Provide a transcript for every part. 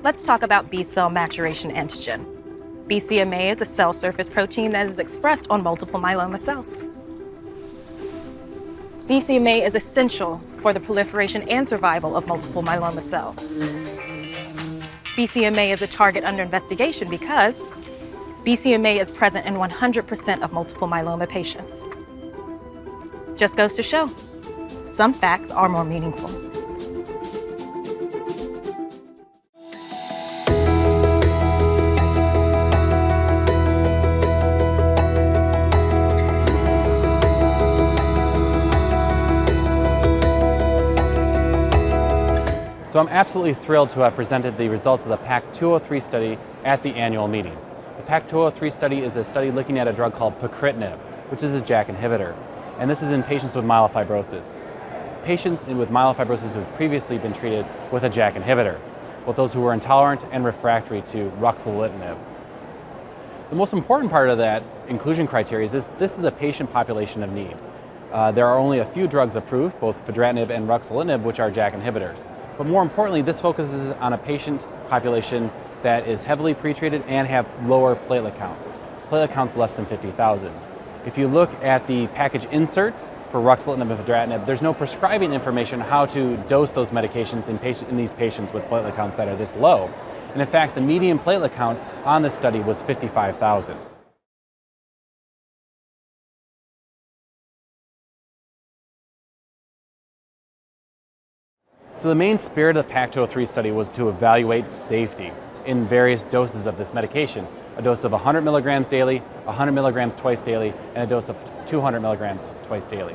Let's talk about B-cell maturation antigen. BCMA is a cell surface protein that is expressed on multiple myeloma cells. BCMA is essential for the proliferation and survival of multiple myeloma cells. BCMA is a target under investigation because BCMA is present in 100% of multiple myeloma patients. Just goes to show, some facts are more meaningful. So I'm absolutely thrilled to have presented the results of the PAC-203 study at the annual meeting. The PAC-203 study is a study looking at a drug called Pacritinib, which is a JAK inhibitor. And this is in patients with myelofibrosis. Patients with myelofibrosis who have previously been treated with a JAK inhibitor, both those who were intolerant and refractory to ruxolitinib. The most important part of that inclusion criteria is this is a patient population of need. There are only a few drugs approved, both fedratinib and ruxolitinib, which are JAK inhibitors. But more importantly, this focuses on a patient population that is heavily pretreated and have lower platelet counts. Platelet counts less than 50,000. If you look at the package inserts for ruxolitinib and fedratinib, there's no prescribing information on how to dose those medications in these patients with platelet counts that are this low. And in fact, the median platelet count on this study was 55,000. So the main spirit of the PAC-203 study was to evaluate safety in various doses of this medication. A dose of 100 milligrams daily, 100 milligrams twice daily, and a dose of 200 milligrams twice daily.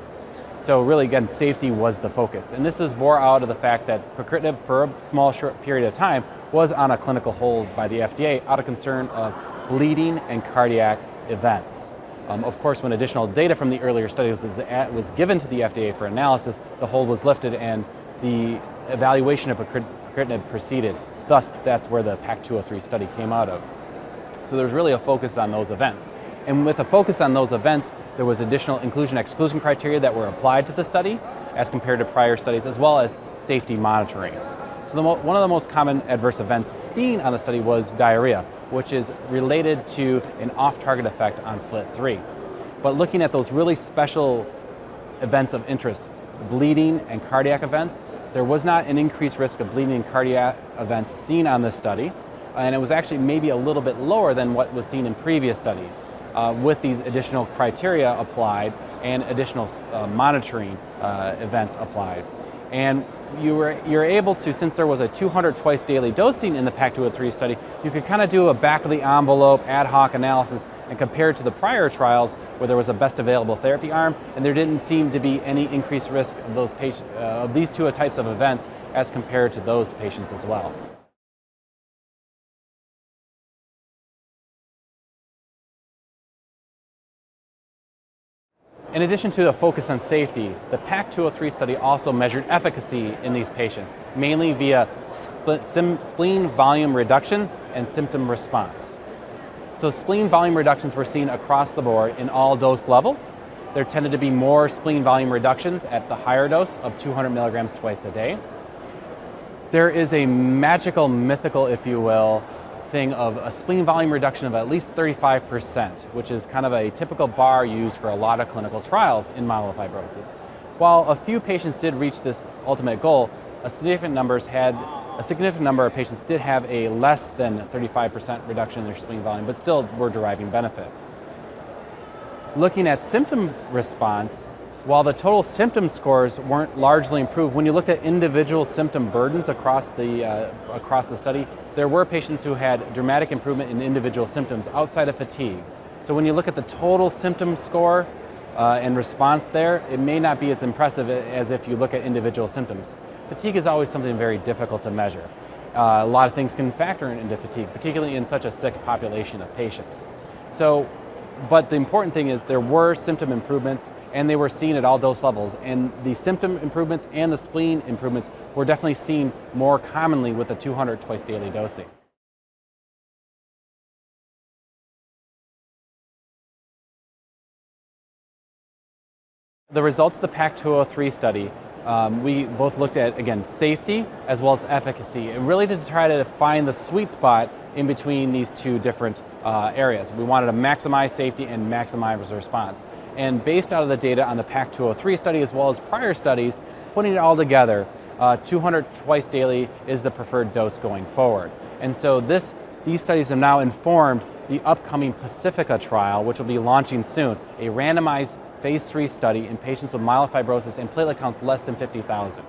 So really, again, safety was the focus. And this is bore out of the fact that Pacritinib, for a small, short period of time, was on a clinical hold by the FDA out of concern of bleeding and cardiac events. Of course, when additional data from the earlier studies was given to the FDA for analysis, the hold was lifted and the evaluation of Pacritinib proceeded. Thus, that's where the PAC-203 study came out of. So there was really a focus on those events. And with a focus on those events, there was additional inclusion-exclusion criteria that were applied to the study as compared to prior studies, as well as safety monitoring. So one of the most common adverse events seen on the study was diarrhea, which is related to an off-target effect on FLT3. But looking at those really special events of interest, bleeding and cardiac events, there was not an increased risk of bleeding and cardiac events seen on this study, and it was actually maybe a little bit lower than what was seen in previous studies with these additional criteria applied and additional monitoring events applied. And you're able to, since there was a 200 twice daily dosing in the PAC-203 study, you could kind of do a back of the envelope ad hoc analysis and compare it to the prior trials where there was a best available therapy arm, and there didn't seem to be any increased risk of those patients, of these two types of events as compared to those patients as well. In addition to the focus on safety, the PAC-203 study also measured efficacy in these patients, mainly via spleen volume reduction and symptom response. So spleen volume reductions were seen across the board in all dose levels. There tended to be more spleen volume reductions at the higher dose of 200 milligrams twice a day. There is a magical, mythical, if you will, thing of a spleen volume reduction of at least 35%, which is kind of a typical bar used for a lot of clinical trials in myelofibrosis. While a few patients did reach this ultimate goal, a significant number of patients did have a less than 35% reduction in their spleen volume, but still were deriving benefit. Looking at symptom response, while the total symptom scores weren't largely improved, when you looked at individual symptom burdens across the study, there were patients who had dramatic improvement in individual symptoms outside of fatigue. So when you look at the total symptom score and response there, it may not be as impressive as if you look at individual symptoms. Fatigue is always something very difficult to measure. A lot of things can factor into fatigue, particularly in such a sick population of patients. But the important thing is there were symptom improvements, and they were seen at all dose levels. And the symptom improvements and the spleen improvements were definitely seen more commonly with the 200 twice daily dosing. The results of the PAC-203 study We both looked at, again, safety as well as efficacy, and really to try to find the sweet spot in between these two different areas. We wanted to maximize safety and maximize response. And based out of the data on the PAC-203 study as well as prior studies, putting it all together, 200 twice daily is the preferred dose going forward. And so these studies have now informed the upcoming Pacifica trial, which will be launching soon, a randomized phase 3 study in patients with myelofibrosis and platelet counts less than 50,000.